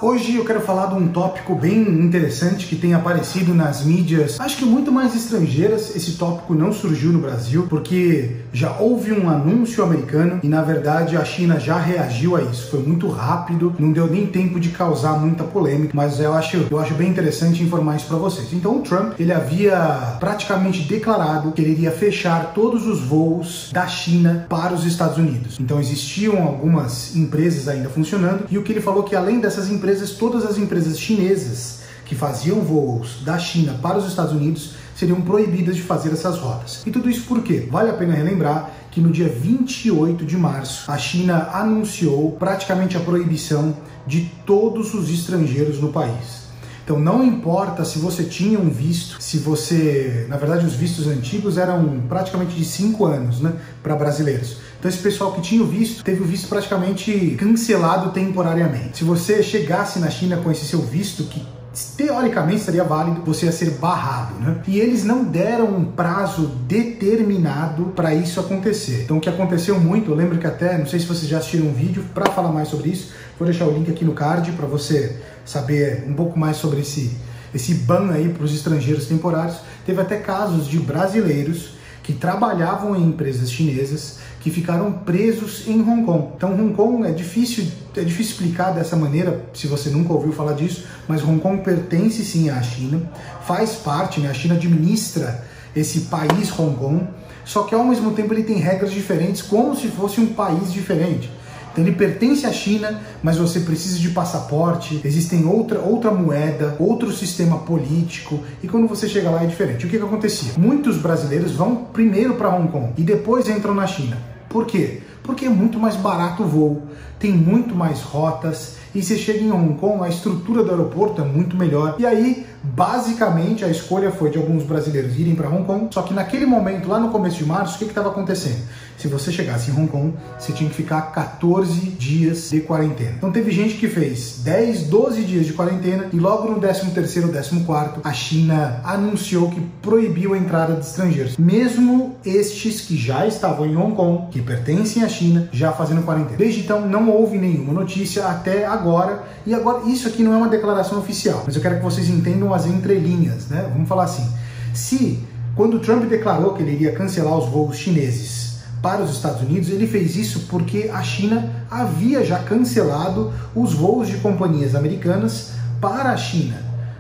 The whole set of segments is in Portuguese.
Hoje eu quero falar de um tópico bem interessante que tem aparecido nas mídias, acho que muito mais estrangeiras. Esse tópico não surgiu no Brasil, porque já houve um anúncio americano e na verdade a China já reagiu a isso. Foi muito rápido, não deu nem tempo de causar muita polêmica, mas eu acho bem interessante informar isso para vocês. Então o Trump, ele havia praticamente declarado que ele iria fechar todos os voos da China para os Estados Unidos. Então existiam algumas empresas ainda funcionando, e o que ele falou que além dessas empresas, todas as empresas chinesas que faziam voos da China para os Estados Unidos seriam proibidas de fazer essas rotas. E tudo isso por quê? Vale a pena relembrar que no dia 28 de março, a China anunciou praticamente a proibição de todos os estrangeiros no país. Então não importa se você tinha um visto, na verdade os vistos antigos eram praticamente de 5 anos, né, para brasileiros. Então esse pessoal que tinha o visto, teve o visto praticamente cancelado temporariamente. Se você chegasse na China com esse seu visto, que teoricamente seria válido, você ia ser barrado, né? E eles não deram um prazo determinado para isso acontecer. Então o que aconteceu muito, eu lembro que até, não sei se vocês já assistiram um vídeo para falar mais sobre isso, vou deixar o link aqui no card para você saber um pouco mais sobre esse ban aí para os estrangeiros temporários. Teve até casos de brasileiros que trabalhavam em empresas chinesas que ficaram presos em Hong Kong. Então Hong Kong é difícil explicar dessa maneira, se você nunca ouviu falar disso, mas Hong Kong pertence sim à China, faz parte, né? A China administra esse país Hong Kong, só que ao mesmo tempo ele tem regras diferentes, como se fosse um país diferente. Então ele pertence à China, mas você precisa de passaporte, existem outra moeda, outro sistema político, e quando você chega lá é diferente. O que acontecia? Muitos brasileiros vão primeiro para Hong Kong e depois entram na China. Por quê? Porque é muito mais barato o voo, tem muito mais rotas, e você chega em Hong Kong, a estrutura do aeroporto é muito melhor. E aí, basicamente, a escolha foi de alguns brasileiros irem para Hong Kong, só que naquele momento, lá no começo de março, o que estava acontecendo? Se você chegasse em Hong Kong, você tinha que ficar 14 dias de quarentena. Então teve gente que fez 10, 12 dias de quarentena, e logo no 13º, 14º, a China anunciou que proibiu a entrada de estrangeiros. Mesmo estes que já estavam em Hong Kong, que pertencem à China, já fazendo quarentena. Desde então, não houve nenhuma notícia até agora, e agora isso aqui não é uma declaração oficial, mas eu quero que vocês entendam as entrelinhas, né? Vamos falar assim, quando o Trump declarou que ele iria cancelar os voos chineses para os Estados Unidos, ele fez isso porque a China havia já cancelado os voos de companhias americanas para a China.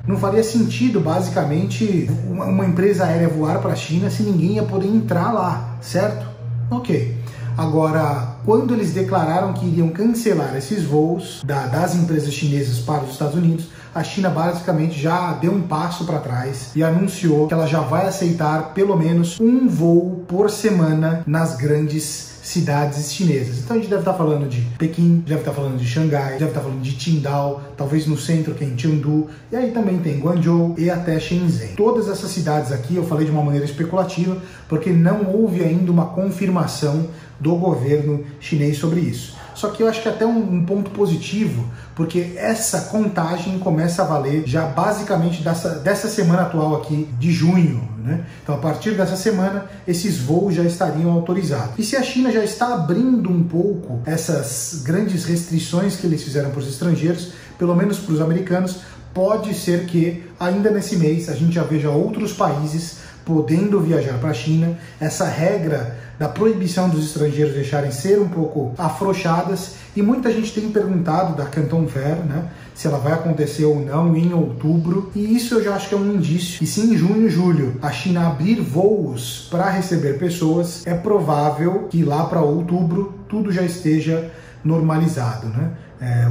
Não faria sentido, basicamente, uma empresa aérea voar para a China se ninguém ia poder entrar lá, certo? Ok. Agora, quando eles declararam que iriam cancelar esses voos das empresas chinesas para os Estados Unidos, a China basicamente já deu um passo para trás e anunciou que ela já vai aceitar pelo menos um voo por semana nas grandes cidades chinesas. Então a gente deve estar falando de Pequim, deve estar falando de Xangai, deve estar falando de Qingdao, talvez no centro que é em Chengdu, e aí também tem Guangzhou e até Shenzhen. Todas essas cidades aqui eu falei de uma maneira especulativa, porque não houve ainda uma confirmação do governo chinês sobre isso. Só que eu acho que até um ponto positivo, porque essa contagem começa a valer já basicamente dessa semana atual aqui, de junho, né? Então a partir dessa semana, esses voos já estariam autorizados. E se a China já está abrindo um pouco essas grandes restrições que eles fizeram para os estrangeiros, pelo menos para os americanos, pode ser que ainda nesse mês a gente já veja outros países podendo viajar para a China. Essa regra da proibição dos estrangeiros deixarem ser um pouco afrouxadas, e muita gente tem perguntado da Canton Fair, né, se ela vai acontecer ou não em outubro, e isso eu já acho que é um indício. E se em junho e julho a China abrir voos para receber pessoas, é provável que lá para outubro tudo já esteja normalizado, né?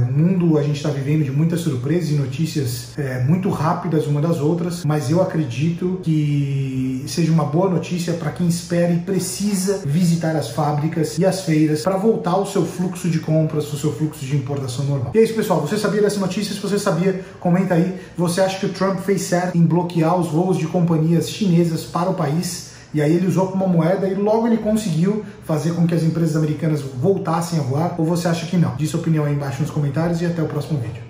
O mundo, a gente está vivendo de muitas surpresas e notícias muito rápidas uma das outras, mas eu acredito que seja uma boa notícia para quem espera e precisa visitar as fábricas e as feiras para voltar ao seu fluxo de compras, o seu fluxo de importação normal. E é isso, pessoal. Você sabia dessa notícia? Se você sabia, comenta aí. Você acha que o Trump fez certo em bloquear os voos de companhias chinesas para o país? E aí ele usou como moeda e logo ele conseguiu fazer com que as empresas americanas voltassem a voar? Ou você acha que não? Diz sua opinião aí embaixo nos comentários e até o próximo vídeo.